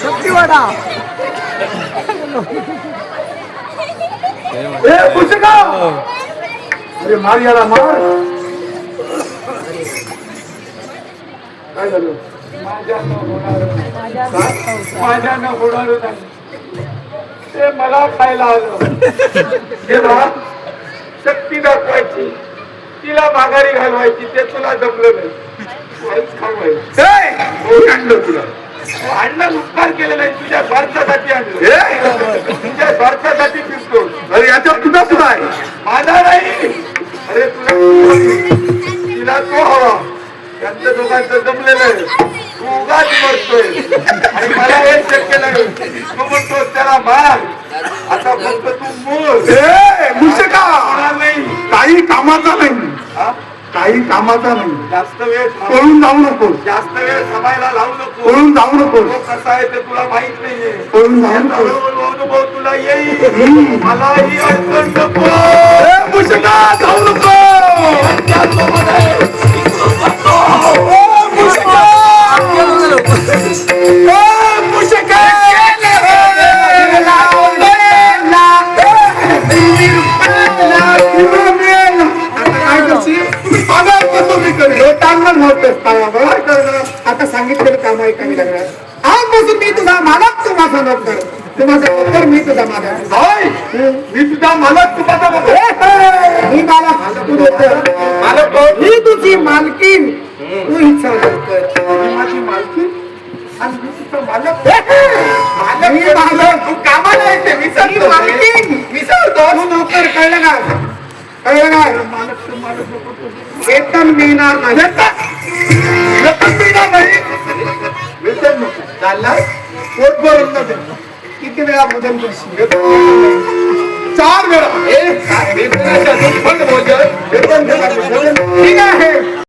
शक्तिवाडा अरे मार याला मार. काय झालं? माझ्यानं होणार नाही. ते मला खायला आलं. तेव्हा शक्ती दाखवायची, तिला माघारी घालवायची, ते तुला जमलं नाही. आणलं तुला आणलं, उपकार केले नाही, तुझ्या स्वार्थासाठी आणलं, तुझ्या स्वार्थासाठी फिरतो. अरे याच्यात तुझा सुद्धा आहे, माझा नाही. अरे तुला तिला तो हवा, त्यांचं दोघांचं जमलेलं आहे. तू उगाच मरतोय आणि मला हे शक्य नाही. तू म्हणतो त्याला मार. आता फक्त तू मूर्खा नाही, काही कामाचा नाही, काही कामाचा नाही. जास्त वेळ पळून जाऊ नको, जास्त वेळ थांबायला लावू नको, पळून जाऊ नको. कसं आहे ते तुला माहित नाहीये. पळून जाऊ नको, अनुभव तुला येईल. मला ही अडचण नको. मूर्खा जाऊ नको. आता सांगितलेलं काम ऐकावी लागणार. आजपासून मी तुझा मालक, तू माझा नोकर. तू माझा नोकर, मी तुझा मालक. मी तुझा मालक, तू माझा नोकर. मी मालक, तू नोकर. मालक ही तुझी मालकीन, तू हिचा नोकर. माझी मालकीन आणि मी तुझा मालक. मालक मालक तू कामाला येते. विसरतो मालकीन, विसरतो. तू नोकर. कळलं का? कळलं का? मालक तू मालक. वेतन मिळणार नाही. वेतन मिळणार नाही. वेतन नको. चालला पोट भरून नव्हे. किती वेळा भोजन करशील? 4 वेळा.